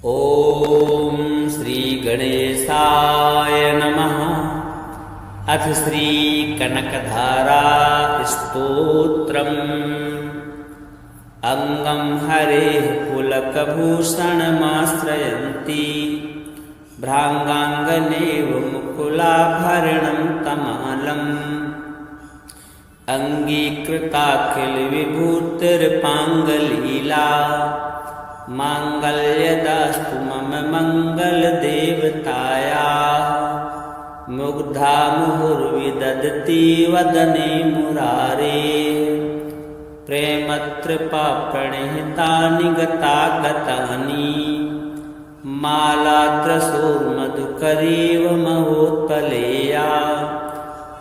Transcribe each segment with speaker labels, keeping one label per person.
Speaker 1: ॐ श्रीगणेशाय नमः। अथ श्रीकनकधारा स्तोत्रम्। अङ्गं हरेः पुलकभूषणमाश्रयन्ति भ्राङ्गाङ्गनेव मुकुलाभरणं तमालम्। अङ्गीकृताखिलविभूतिर्पाङ्गलीला माङ्गल्यदास्तु मम मङ्गलदेवतायाः। मुग्धा मुहुर्विदधति वदने मुरारेः। प्रेमतृपाप्रणिहितानि गतागतानि मालात्रसोर्मधुकरीव महोत्पलेया।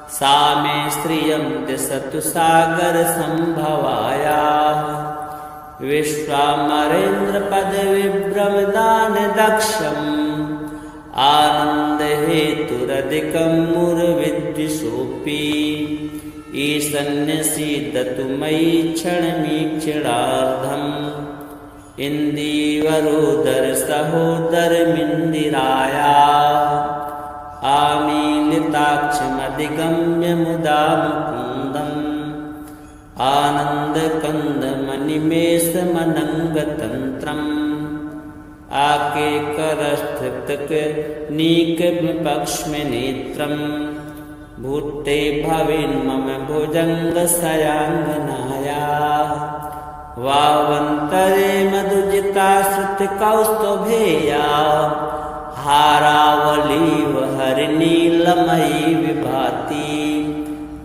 Speaker 1: सा मे श्रियं दिशतु सागरसम्भवायाः। विश्वामरेन्द्रपदविभ्रमदानदक्षम् आनन्दहेतुरधिकं मुरविद्विषोऽपि। ईशन्यसीदतु मयि क्षणमीक्षणार्धम्। इन्दीवरोदरसहोदरमिन्दिरायाः। आमीलिताक्षमधिगम्य मुदा मुकुन्दम्। आनन्दकन्दमनिमेषमनङ्गतन्त्रम्। आकेकरस्थितकनीकविपक्ष्मनेत्रम्। भूते भवेन्मम भुजङ्गशयाङ्गनायाः। वावन्तरे मधुजिता श्रुतिकौस्तुभेया। हारावलीव हरिनीलमयी विभाति।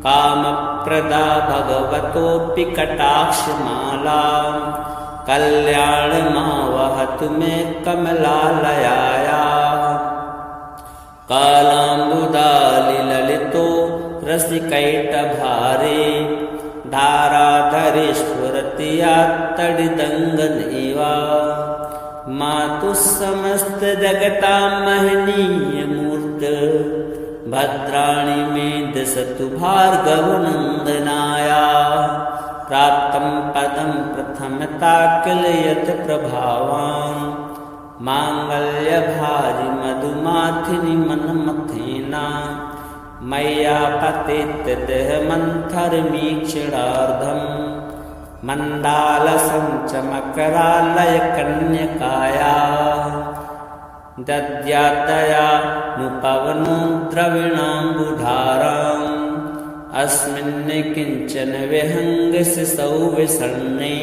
Speaker 1: कामप्रदा भगवतोऽपि कटाक्षमाला। कल्याणमावहतु मे कमलालयायाः। कालाम्बुदालिललितो रसिकैटभारे। धाराधरे स्फुरति यात्तडिदङ्गनेवा। मातुः समस्तजगतां महनीयमूर्त। भद्राणि मे दिशतु भार्गवनन्दनाया। प्राप्तं पदं प्रथमता किल यत् प्रभावान्। माङ्गल्यभाजि मधुमाथिनि मन्मथेना। मय्या पतितदेहमन्थरमीक्षणार्धम्। मण्डालसञ्चमकरालयकन्यकायाः। दद्यादयानुपवनो द्रविणाम्बुधाराम्। अस्मिन् किञ्चन विहङ्गशिशौ विषण्णे।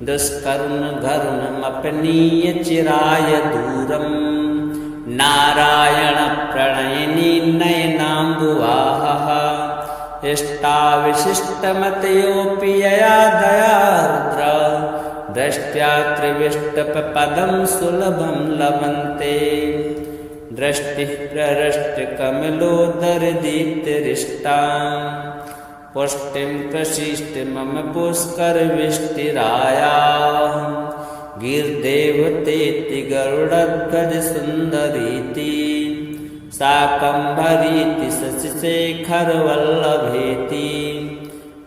Speaker 1: दुष्करुणघरुणमपनीय चिराय दूरम्। नारायणप्रणयिनी नयनाम्बुवाहः। इष्टाविशिष्टमतयोऽपि यया दयार्द्र। दृष्ट्या त्रिविष्टपदं सुलभं लभन्ते। दृष्टिः प्रहृष्टकमलोदरदीप्तिरिष्टा। पुष्टिं प्रशिष्ट मम पुष्करविष्टिरायाः। गिर्देवतेति गरुडध्वजसुन्दरीति। शाकम्भरीति शशिशेखरवल्लभेति।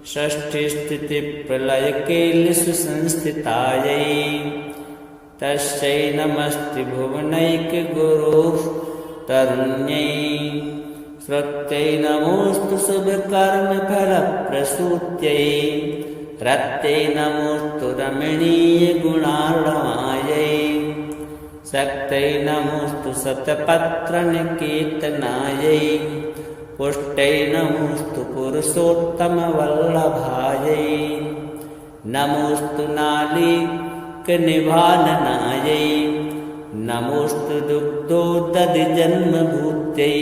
Speaker 1: षष्ठीस्थितिप्रलयकेलिषुसंस्थितायै। तस्यै नमस्ते भुवनैकगुरोः तरुण्यै। श्रुत्यै नमोऽस्तु शुभकर्मफलप्रसूत्यै। रत्यै नमोऽस्तु रमणीयगुणार्णवायै। शक्त्यै नमोऽस्तु शतपत्रनिकेतनायै। पुष्ट्यै नमोऽस्तु पुरुषोत्तमवल्लभायै। नमोऽस्तु नालीकनिभाननायै। नमोऽस्तु दुग्धोदधिजन्मभूत्यै।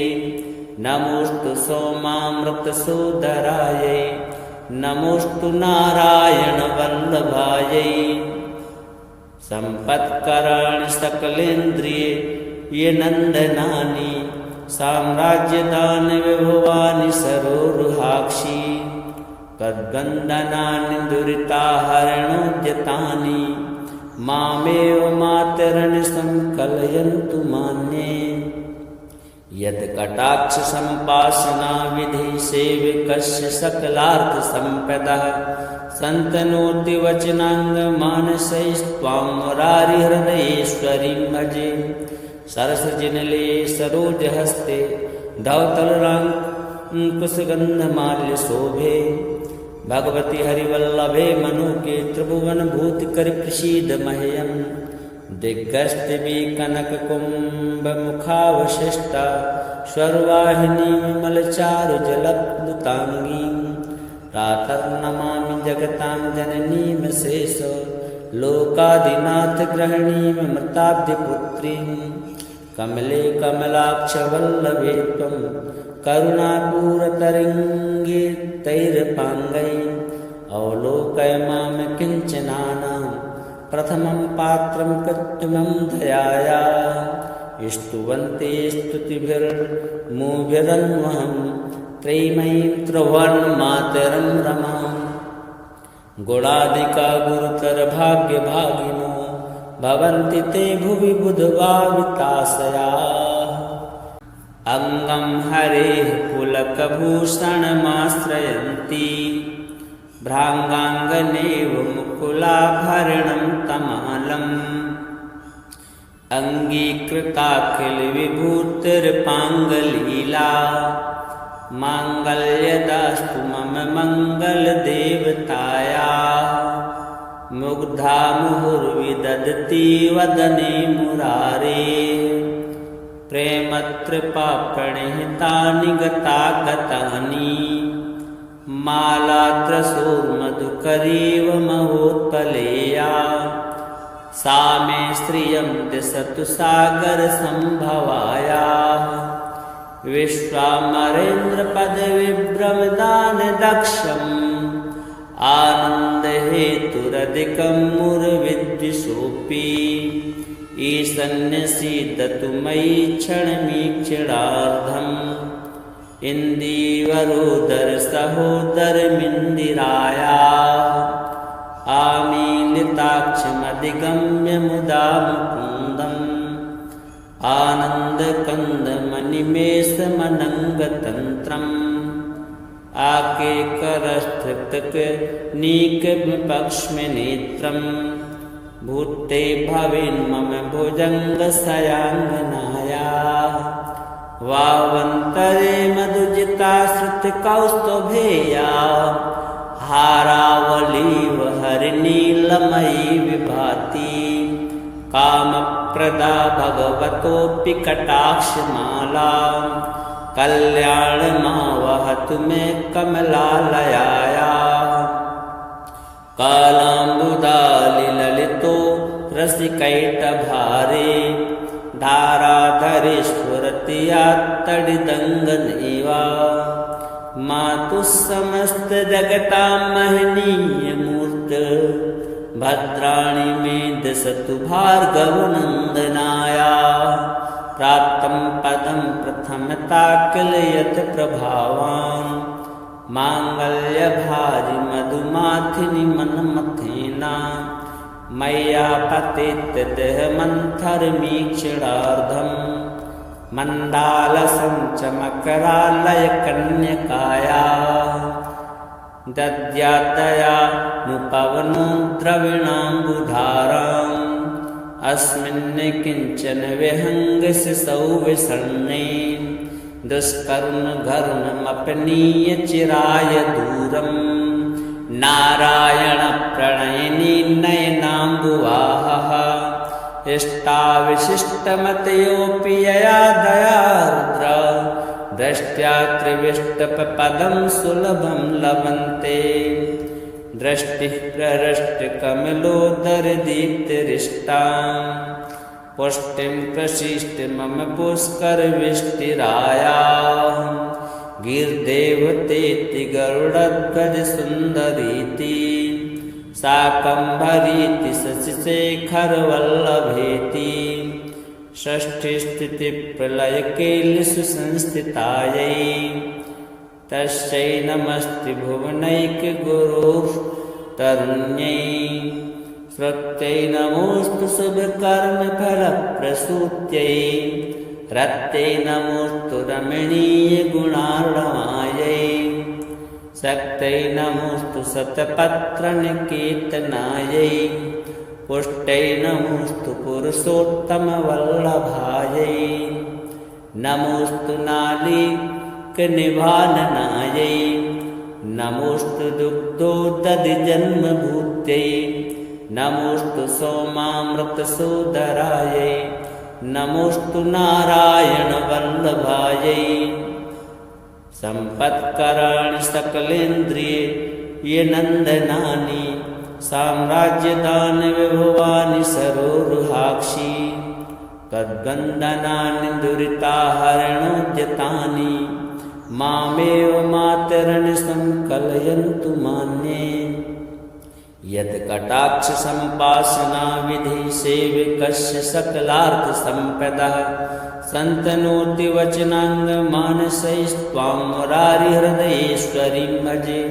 Speaker 1: नमोऽस्तु सोमामृतसोदरायै। नमोऽस्तु नारायणवल्लभायै। सम्पत्कराणि सकलेन्द्रियनन्दनानि। साम्राज्यदानविभवानि सरोरुहाक्षि। तद्वन्दनानि दुरिताहरणोद्यतानि। मामेव मातरनिशं कलयन्तु मान्ये। यत्कटाक्षसम्पासना विधि सेवकस्य सकलार्थसम्पदः। सन्तनोति वचनाङ्गमानसैस्त्वां मुरारिहृदयेश्वरीं भजे। सरसजिनले सरोजहस्ते धवतलराङ्कुशगन्धमाल्यशोभे। भगवति हरिवल्लभे मनुके त्रिभुवन भूतिकर प्रसीद मह्यम्। दिग्गस्तिभि कनककुम्भमुखावशिष्टा स्वर्वाहिनी विमलचारुजलप्लुताङ्गीं। प्रातर्नमामि जगतां जननीं शेष लोकादिनाथ गृहिणीं मृताब्धिपुत्रीं। कमले कमलाक्षवल्लभे त्वं करुणापूरतरङ्गितैरपाङ्गैः। अवलोकय मां किञ्चनानां प्रथमं पात्रं कृत्रिमं दयायाः। स्तुवन्ते स्तुतिभिर्मुभिरन्वहं त्रयीमयीं त्रिभुवनमातरं रमाम्। गुणादिका गुरुतरभाग्यभागिनो भवन्ति ते भुवि बुधभाविताशयाः। अङ्गं हरेः पुलकभूषणमाश्रयन्ति भ्राङ्गाङ्गनेव मुकुलाभरणं तमालम्। अङ्गीकृताखिलविभूतिर्पाङ्गलीला माङ्गल्यदास्तु मम मङ्गलदेवतायाः। मुग्धा मुहुर्विदधति वदने मुरारेः प्रेमत्रिपाप्रणिहितानि गतागतानि। मालात्रसोर्मधुकरीव महोत्पलेया सा मे श्रियं दिशतु सागरसम्भवायाः। विश्वामरेन्द्रपदविभ्रमदानदक्षम् आनन्दहेतुरधिकं मुरविद्विषोऽपि। ईशन्यसीदतु मयि क्षणमीक्षणार्धम्। इन्दीवरोदरसहोदरमिन्दिरायाः आमीलिताक्षमधिगम्य मुदा मुकुन्दम्। आनन्दकन्दमनिमेषमनङ्गतन्त्रम् आकेकरस्थृक्तकनीकविपक्ष्मनेत्रम्। भूते भवेन्मम भुजङ्गशयाङ्गनायाः वावन्तरे मधुजिताश्रुतकौस्तुभेया। हारावलीव हरिनीलमयी विभाति कामप्रदा भगवतोऽपि कटाक्षमाला। कल्याणमावहतु मे कमलालयायाः। कालाम्बुदालिललितो रसिकैटभारे धाराधरेश्वरति यात्तडिदङ्गनैव। मातुः समस्तजगतां महनीयमूर्त भद्राणि मे दिशतु भार्गवनन्दनाया। प्राप्तं पदं प्रथमता किल यत् प्रभावान् माङ्गल्यभाजि मधुमाथिनि मन्मथेना। मय्या पतितदेह मन्थरमीक्षणार्धम् मण्डालसञ्चमकरालयकन्यकाया। दद्यातयानुपवनो द्रविणाम्बुधाराम् अस्मिन् किञ्चन विहङ्गशिशौ विषण्णे। दुष्कर्णघर्ममपनीय चिराय दूरम् नारायणप्रणयिनी नयनाम्बुवाहः। इष्टाविशिष्टमतयोऽपि यया दयार्द्र दृष्ट्या त्रिविष्टपदं सुलभं लभन्ते। दृष्टिः प्रहृष्टकमलोदरदीप्तिरिष्टां पुष्टिं प्रशिष्ट मम पुष्करविष्टिरायाः। गिर्देवतेति गरुडध्वजसुन्दरीति शाकम्भरीति शशिशेखरवल्लभेति। षष्ठीस्थितिप्रलयकेलिषु संस्थितायै तस्यै नमस्ते भुवनैकगुरोः तरुण्यै। श्रुत्यै नमोऽस्तु शुभकर्मफलप्रसूत्यै। रत्यै नमोऽस्तु रमणीयगुणार्णवायै। शक्तै नमोऽस्तु शतपत्रनिकेतनायै पुष्टै नमोऽस्तु पुरुषोत्तमवल्लभायै नमोऽस्तु नालीकनिभाननायै नमोऽस्तु दुग्धोदधिजन्मभूत्यै नमोऽस्तु सोमामृतसोदरायै नमोऽस्तु नारायणवल्लभायै सम्पत्कराणि सकलेन्द्रिये नन्दनानि साम्राज्यदानविभवानि सरोरुहाक्षि तद्वन्दनानि दुरिताहरणोद्यतानि मामेव मातरन् संकलयन्तु मान्ये यत्कटाक्षसम्पासना विधि सेवकस्य सकलार्थसम्पदः सन्तनोति वचनाङ्गमानसैस्त्वां मुरारिहृदयेश्वरीं भजे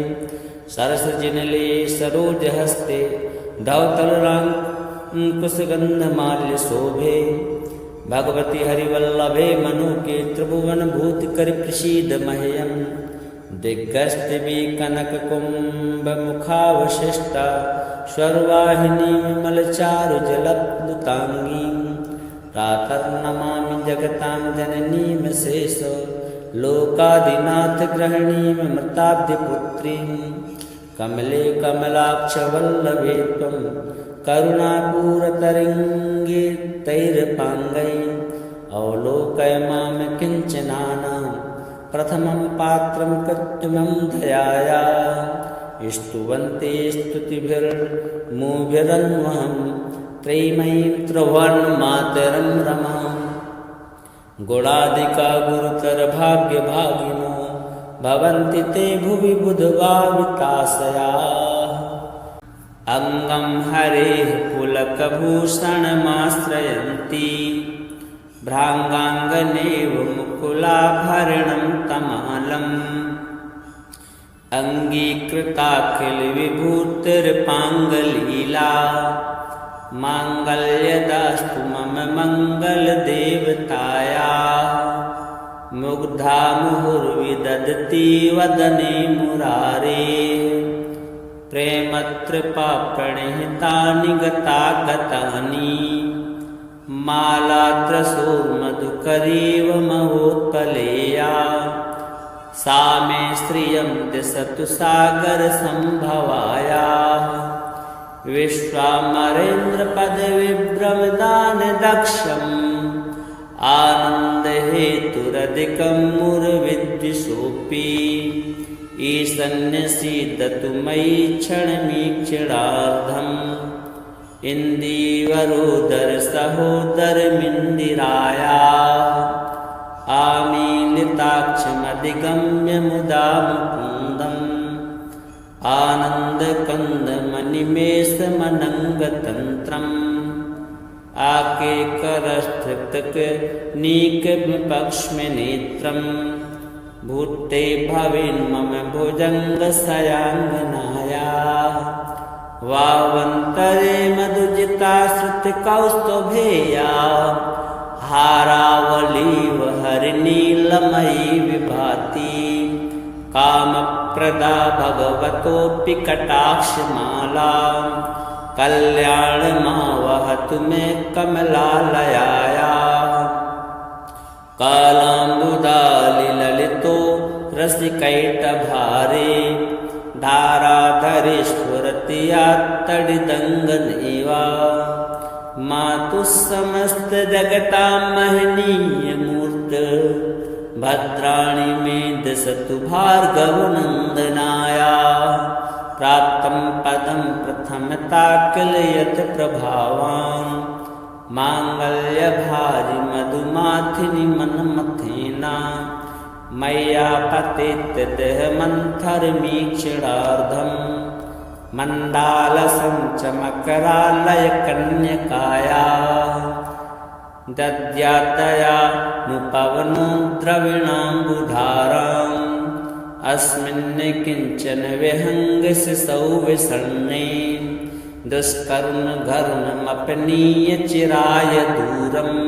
Speaker 1: सरसजिनले सरोजहस्ते धवतलराङ्कुशगन्धमाल्यशोभे भगवति हरिवल्लभे मनुके त्रिभुवनभूतिकरि प्रसीद मह्यं दिग्गस्तिवि कनककुम्भमुखावशिष्टा स्वर्वाहिनीं विमलचारुजलप्लुताङ्गीं प्रातर्नमामि जगतां जननीं शेष लोकादिनाथगृहिणीं मृताब्धिपुत्रीं कमले कमलाक्षवल्लभे त्वं करुणापूरतरङ्गे तैरपाङ्गै अवलोकय मां किञ्चनानां प्रथमं पात्रं कृत्रिमं दयाया स्तुवन्ते स्तुतिभिर्मुभिरन्वहं त्रयीमयीं त्रिभुवनमातरं रमां गुणादिका गुरुतरभाग्यभागिनो भवन्ति ते भुवि बुधभाविताशयाः अङ्गं हरेः पुलकभूषणमाश्रयन्ति भ्राङ्गाङ्गनेव मुकुलाभरणं तमालम् अङ्गीकृताखिलविभूतिर्पाङ्गलीला माङ्गल्यदास्तु मम मङ्गलदेवतायाः मुग्धा मुहुर्विदधति वदने मुरारेः प्रेमतृपाप्रणिहितानि गतागतानि मालात्रसोर्मधुकरीव महोत्पलेया सा मे श्रियं दिशतु सागरसम्भवायाः विश्वामरेन्द्रपदविभ्रमदानदक्षम् आनन्दहेतुरधिकं मुरविद्विषोऽपि ईशन्यसीदतु मयि क्षणमीक्षणार्धम् इन्दीवरोदरसहोदरमिन्दिरायाः आमीलिताक्षमधिगम्य मुदा मुकुन्दम् आनन्दकन्दमनिमेषमनङ्गतन्त्रम् आकेकरस्थकृतकनीकविपक्ष्मनेत्रम् भूते भवेन्मम भुजङ्गशयाङ्गनायाः वावन्तरे मधुजिताश्रुतिकौस्तुभेया हारावलीव हरिनीलमयी विभाति कामप्रदा भगवतोऽपि कटाक्षमाला कल्याणमावहतु मे कमलालयायाः कालाम्बुदालिललितो रसिकैटभारे धाराधरेश्वरतियात्तडिदङ्गनेवा मातुः समस्तजगतां महनीयमूर्त भद्राणि मे दिशतु भार्गवनन्दनाया प्राप्तं पदं प्रथमता किल यत् प्रभावान् माङ्गल्यभाजि मधुमाथिनि मन्मथेना मय्या पतितदेहमन्थरमीक्षणार्धम् मण्डालसञ्चमकरालयकन्यकाया दद्यातया नुपवनो द्रविणाम्बुधाराम् अस्मिन् किञ्चन विहङ्गसिसौ विसन्ने दुष्कर्मघर्ममपनीय चिराय दूरम्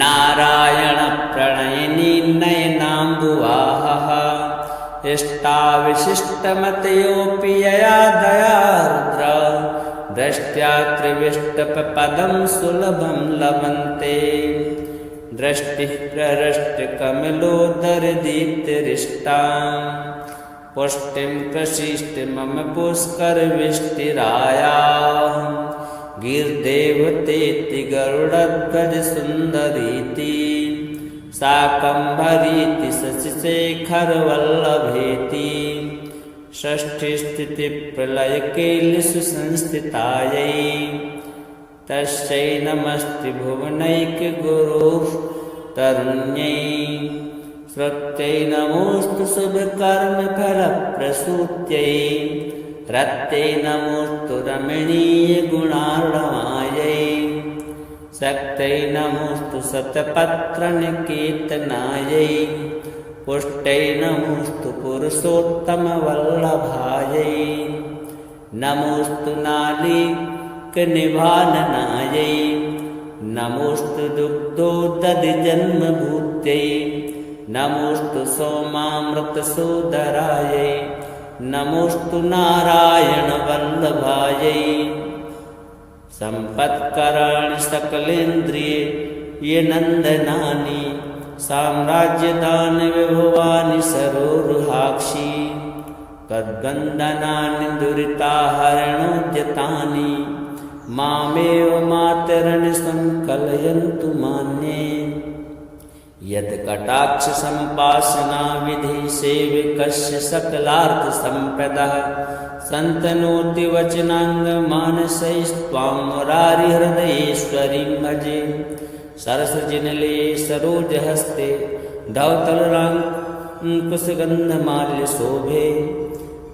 Speaker 1: नारायणप्रणयिनी नयनाम्बुवाहः इष्टाविशिष्टमतयोऽपि यया दयार्द्र दृष्ट्या त्रिविष्टपदं सुलभं लभन्ते दृष्टिः प्रहृष्टकमलोदरदीप्तिरिष्टां पुष्टिं प्रशिष्ट मम पुष्करविष्टिरायाः गिर्देवतेति गरुडध्वजसुन्दरीति शाकम्भरीति शशिशेखरवल्लभेति षष्ठीस्थितिप्रलयकेलिसुसंस्थितायै तस्यै नमस्ते भुवनैकगुरोः तरुण्यै स्वत्यै नमोऽस्तु शुभकर्मफलप्रसूत्यै रत्यै नमोऽस्तु रमणीयगुणार्णवायै शक्त्यै नमोऽस्तु शतपत्रनिकेतनायै पुष्ट्यै नमोऽस्तु पुरुषोत्तमवल्लभायै नमोऽस्तु नालीकनिभाननायै नमोऽस्तु दुग्धोदधिजन्मभूत्यै नमोऽस्तु सोमामृतसोदरायै नमोऽस्तु नारायणवल्लभायै सम्पत्कराणि सकलेन्द्रिये नन्दनानि साम्राज्यदानविभवानि सरोरुहाक्षि तद्वन्दनानि दुरिताहरणोद्यतानि मामेव मातरन् संकलयन्तु मान्ये यत्कटाक्षसम्पासना विधि सेवकस्य सकलार्थसम्पदः सन्तनोति वचनाङ्गमानसैस्त्वां मुरारिहृदयेश्वरीं भजे सरसजिनले सरोजहस्ते धवतलराङ्कुशगन्धमाल्यशोभे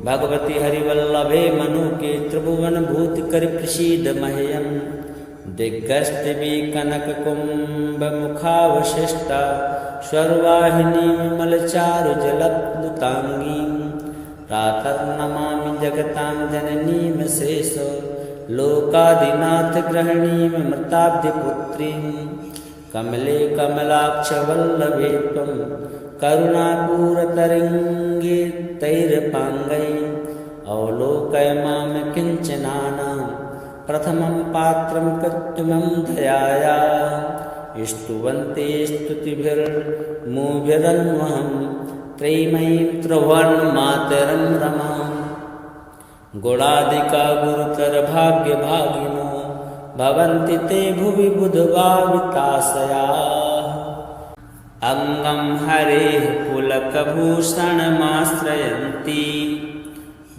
Speaker 1: भगवति हरिवल्लभे मनुके त्रिभुवनभूतिकरि प्रसीद मह्यं दिग्गस्तिवी कनककुम्भमुखावशिष्टा स्वर्वाहिनीं विमलचारुजलप्लुताङ्गीं प्रातर्नमामि जगतां जननीं शेष लोकादिनाथगृहिणीमृताब्धिपुत्रीं कमले कमलाक्षवल्लभे त्वं करुणापूरतरङ्गे तैरपाङ्गै अवलोकय मां किञ्चनानां प्रथमं पात्रं कृत्रिमं दयाया स्तुवन्ते स्तुतिभिर्मुभिरन्वहं त्रयीमयीं त्रिभुवनमातरं रमां गुणादिका गुरुतरभाग्यभागिनो भवन्ति ते भुवि बुधभाविताशयाः अङ्गं हरेः पुलकभूषणमाश्रयन्ति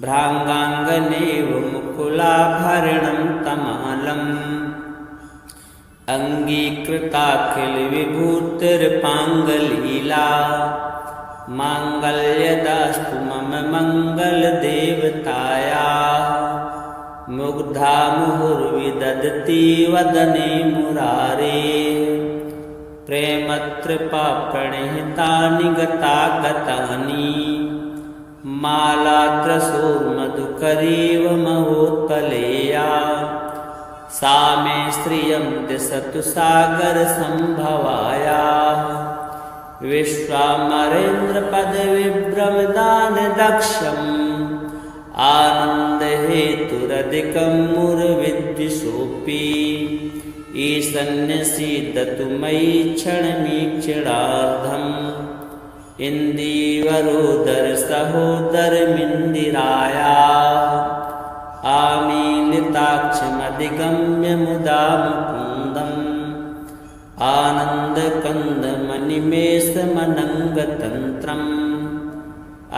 Speaker 1: भ्राङ्गाङ्गनेव मुकुलाभरणं तमालम् अङ्गीकृताखिलविभूतिर्पाङ्गलीला माङ्गल्यदास्तु मम मङ्गलदेवतायाः मुग्धा मुहुर्विदधति वदने मुरारेः प्रेमत्रिपाप्रणिहितानि गतागतानि मालात्रसोर्मधुकरीव महोत्पलेया सा मे श्रियं दिशतु सागरसम्भवायाः विश्वामरेन्द्रपदविभ्रमदानदक्षम् आनन्दहेतुरधिकं मुरविद्विषोऽपि ईशन्यसीदतु मयि क्षणमीक्षणार्धम् इन्दीवरोदरसहोदरमिन्दिरायाः आमीलिताक्षमधिगम्य मुदा मुकुन्दम् आनन्दकन्दमनिमेषमनङ्गतन्त्रम्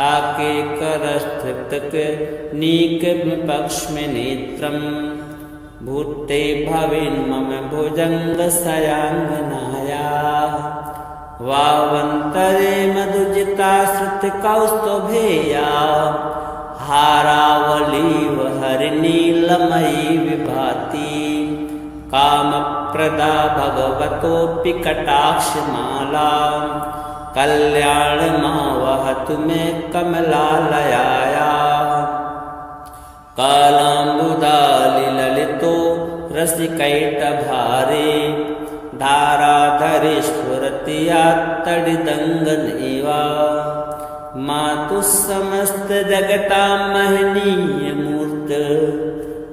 Speaker 1: आकेकरस्थृतकनीकविपक्ष्मनेत्रम् भूते भवेन्मम भुजङ्गशयाङ्गनायाः वावन्तरे मधुजिताश्रुतिकौस्तुभेया हारावलीव हरिनीलमयी विभाति कामप्रदा भगवतोऽपि कटाक्षमाला कल्याणमावहतु मे कमलालयायाः कालाम्बुदालिललितो रसिकैटभारे धाराधरे स्फुरति यात्तडिदङ्गनेवा माता मातु समस्त जगता महनीय मूर्त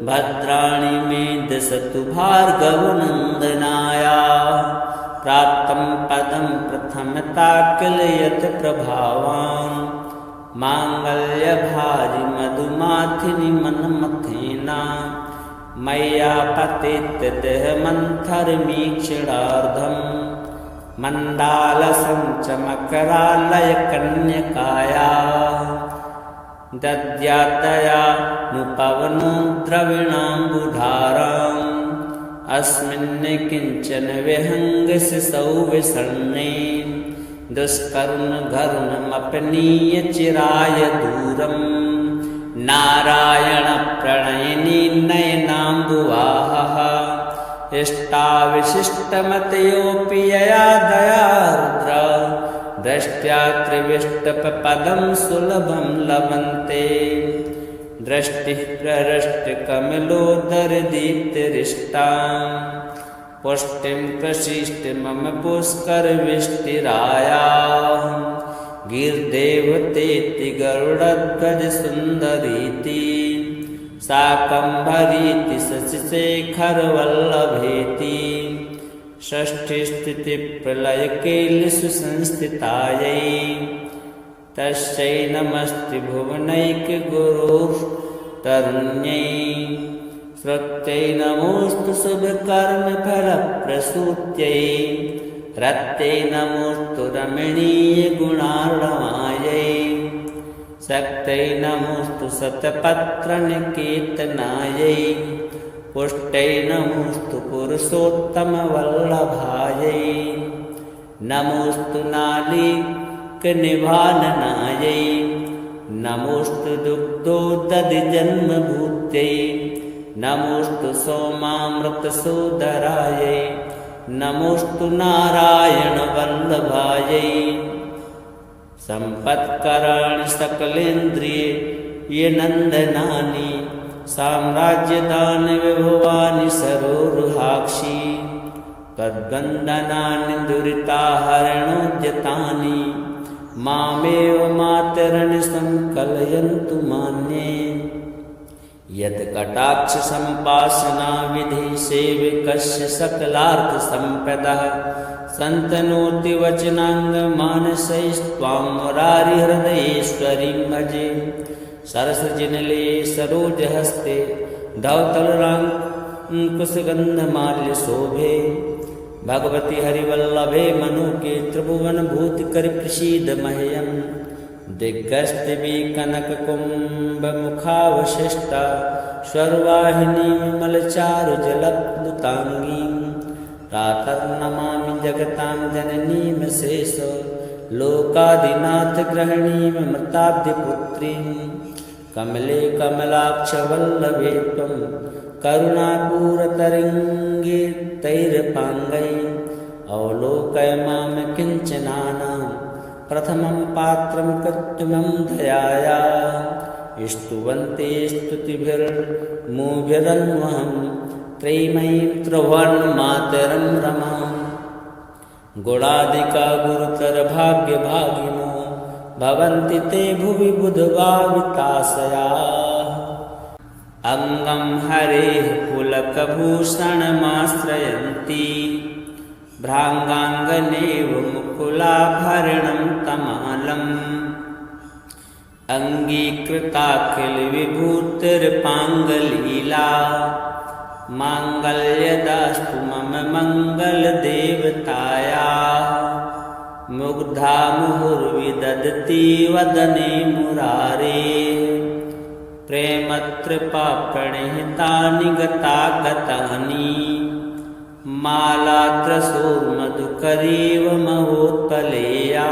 Speaker 1: भद्राणि मे दशतु भार्गवनन्दनाया प्राप्तं पदं प्रथमता किल यत् प्रभावान् माङ्गल्यभारि मधुमाथिनि मन्मथेना मय्या पतितदेह मन्थरमीक्षणार्धम् मण्डालसञ्चमकरालयकन्यकाया दद्यातया नुपवनो द्रविणाम्बुधाराम् अस्मिन् किञ्चन विहङ्गसिसौ विसर्णे दुष्करुणघरुणमपनीय चिराय दूरम् नारायणप्रणयिनी नयनाम्बुवाहः इष्टाविशिष्टमतयोऽपि यया दयार्द्र दृष्ट्या त्रिविष्टपदं सुलभं लभन्ते दृष्टिः प्रहृष्टकमलोदरदीप्तिरिष्टां पुष्टिं प्रशिष्ट मम पुष्करविष्टिरायाः गिर्देवतेति गरुडध्वजसुन्दरीति शाकम्भरीति शशिशेखरवल्लभेति षष्ठीस्थितिप्रलयकेलिसुसंस्थितायै तस्यै नमस्ते भुवनैकगुरुस्तरुण्यै श्रुत्यै नमोऽस्तु शुभकर्मफलप्रसूत्यै रत्यै नमोऽस्तु रमणीयगुणार्णवायै शक्त्यै नमोऽस्तु शतपत्रनिकेतनायै पुष्ट्यै नमोऽस्तु पुरुषोत्तमवल्लभायै नमोऽस्तु नालीकनिभाननायै नमोऽस्तु दुग्धोदधिजन्मभूत्यै नमोऽस्तु सोमामृतसोदरायै नमोऽस्तु नारायणवल्लभायै सम्पत्कराणि सकलेन्द्रिये नन्दनानि साम्राज्यदानि विभवानि सरोरुहाक्षि तद्वन्दनानि दुरिताहरणोद्यतानि मामेव मातरनि संकलयन्तु मान्ये यत्कटाक्षसम्पासना विधि सेवकस्य सकलार्थसम्पदः सन्तनोति वचनाङ्गमानसैस्त्वां मुरारिहृदयेश्वरीं भजे सरसजिनले सरोजहस्ते धवतलराङ्कुशगन्धमाल्यशोभे भगवति हरिवल्लभे मनुके त्रिभुवनभूतिकरि प्रसीद मह्यं दिग्गस्तिवी कनककुम्भमुखावशिष्टा स्वर्वाहिनी विमलचारुजलप्लुताङ्गीं प्रातर्नमामि जगतां जननीमशेष लोकादिनाथगृहिणीमृताब्धिपुत्रीं कमले कमलाक्षवल्लभे त्वं करुणापूरतरङ्गितैरपाङ्गै अवलोकय मां किञ्चनानां प्रथमं पात्रं कृत्रिमं दयाया स्तुवन्ते स्तुतिभिर्मुभिरन्वहं त्रयीमयीं त्रिभुवनमातरं रमां गुणादिका गुरुतरभाग्यभागिनो भवन्ति ते भुवि बुधभाविताशया अङ्गं हरेः पुलकभूषणमाश्रयन्ति भ्राङ्गाङ्गनेव मुकुलाभरणं तमालम् अङ्गीकृताखिलविभूतिर्पाङ्गलीला माङ्गल्यदास्तु मम मङ्गलदेवतायाः मुग्धा मुहुर्विदधति वदने मुरारेः प्रेमत्रिपाप्रणिहितानि गतागतानि मालात्रसोर्मधुकरीव महोत्पलेया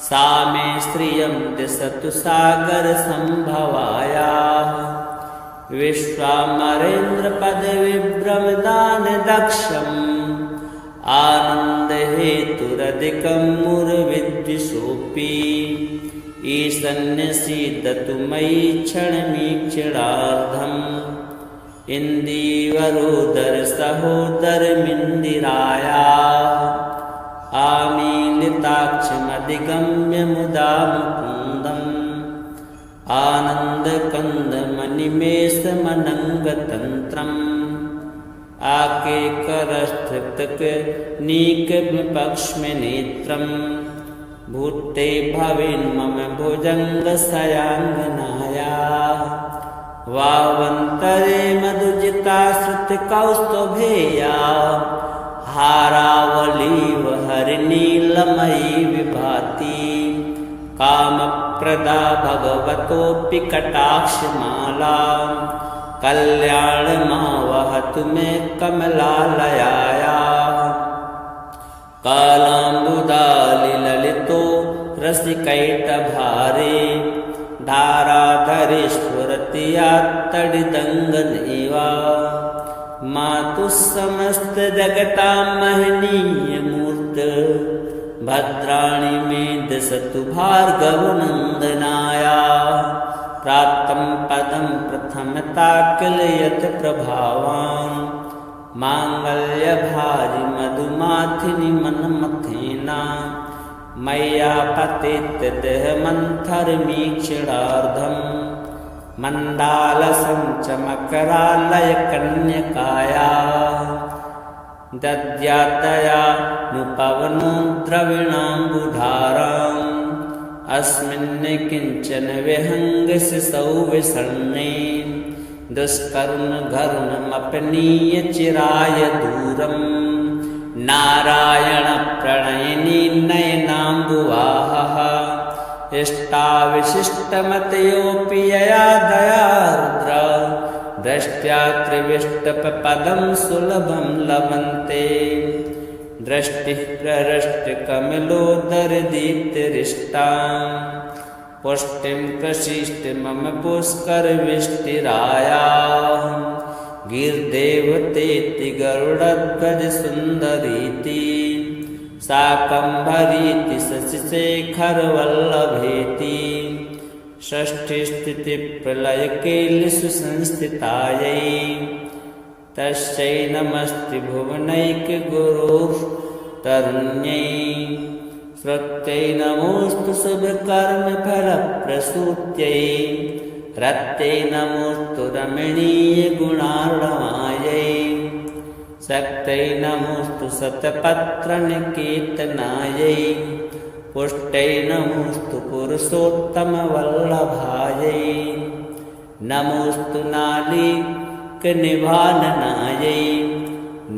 Speaker 1: सा मे श्रियं दिशतु सागरसम्भवायाः विश्वामरेन्द्रपदविभ्रमदानदक्षम् आनन्दहेतुरधिकं मुरविद्विषोऽपि ईशन्यसीदतु मयि क्षणमीक्षणार्धम् इन्दीवरोदरसहोदरमिन्दिरायाः आमीलिताक्षमधिगम्य मुदा मुकुन्द आनन्दकन्दमनिमेषमनङ्गतन्त्रम् आके करस्थितक नीक विपक्ष्म नेत्रम् भूते भवेन् मम भुजङ्गशयाङ्गनाया वावन्तरे मधुजिता श्रुतिकौस्तुभेया हारावलीव हरिनीलमयी विभाति कामप्रदा भगवतोऽपि कटाक्षमाला कल्याणमावहतु मे कमलालयाया कालाम्बुदालिललितो रसिकैटभारे धाराधरे स्फुरति तडिदङ्गनेवा मातुः समस्तजगतां महनीयमूर्त भद्राणि मे दिशतु भार्गवनन्दनाया प्राप्तं पदं प्रथमता किल यत् प्रभावान् माङ्गल्यभाजि मधुमाथिनि मन्मथेना मय्या पतित देहमन्थरमीक्षणार्धम् मण्डालसं च मकरालयकन्यकाया दद्यातया नुपवनो द्रविणाम्बुधाराम् अस्मिन् किञ्चन विहङ्गशिशौ विषण्णे दुष्करुणघरुणमपनीय चिराय दूरम् नारायणप्रणयिनी नयनाम्बुवाहः इष्टाविशिष्टमतयोऽपि यया दयार्द्र दृष्ट्या त्रिविष्टपदं सुलभं लभन्ते दृष्टिः प्रहृष्टकमलोदरदीप्तिरिष्टां पुष्टिं प्रशिष्ट मम पुष्करविष्टिराया गिर्देवतेति गरुडध्वजसुन्दरीति शाकम्भरीति शशिशेखरवल्लभेति षष्ठीस्थितिप्रलयकेलिषु संस्थितायै तस्यै नमस्ते भुवनैकगुरोः तरुण्यै श्रुत्यै नमोऽस्तु शुभकर्मफलप्रसूत्यै रत्यै नमोऽस्तु रमणीयगुणार्णवायै शक्त्यै नमोऽस्तु शतपत्रनिकेतनायै पुष्ट्यै नमोऽस्तु पुरुषोत्तमवल्लभायै नमोऽस्तु नालीकनिभाननायै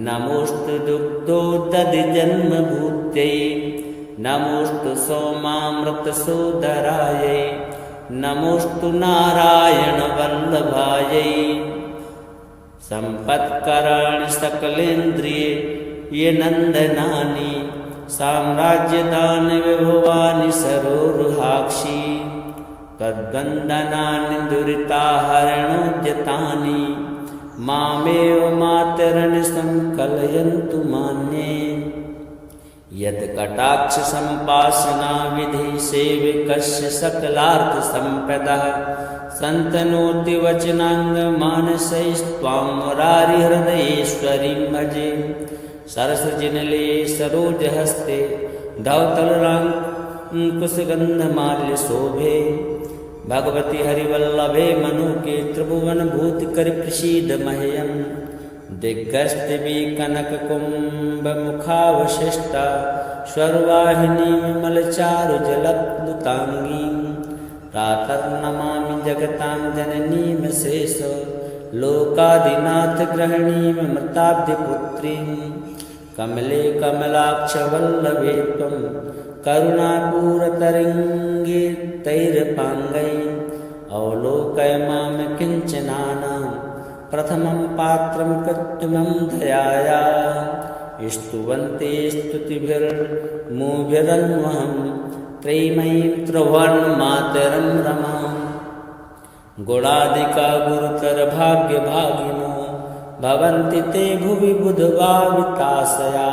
Speaker 1: नमोऽस्तु दुग्धोदधिजन्मभूत्यै नमोऽस्तु सोमामृतसोदरायै नमोऽस्तु नारायणवल्लभायै सम्पत्कराणि सकलेन्द्रिये ये नन्दनानि साम्राज्यदानि विभवानि सरोरुहाक्षि तद्वन्दनानि दुरिताहरणोद्यतानि मामेव मातरन् संकलयन्तु मान्ये यत्कटाक्षसम्पासना विधि सेविकस्य सकलार्थसम्पदः सन्तनोति वचनाङ्गमानसैस्त्वां मुरारिहृदयेश्वरीं भजे सरसजिनले सरोजहस्ते धवतलराङ्कुशगन्धमाल्यशोभे भगवति हरिवल्लभे मनुके त्रिभुवनभूतिकरप्रसीद मह्यम् दिग्गस्तिवी कनककुम्भमुखावशिष्टा स्वर्वाहिनी विमलचारुजलप्लुताङ्गीं प्रातर्नमामि जगतां जननीं शेष लोकादिनाथगृहिणीमृताब्धिपुत्रीं कमले कमलाक्षवल्लभे त्वं करुणापूरतरङ्गे तैरपाङ्गैः अवलोकय मां किञ्चनानां प्रथमं पात्रं कृत्रिमं दयाया स्तुवन्ते स्तुतिभिर्मुभिरन्वहं त्रयीमयीं त्रिभुवनमातरं रमां गुणादिका गुरुतरभाग्यभागिनो भवन्ति ते भुवि बुधभाविताशया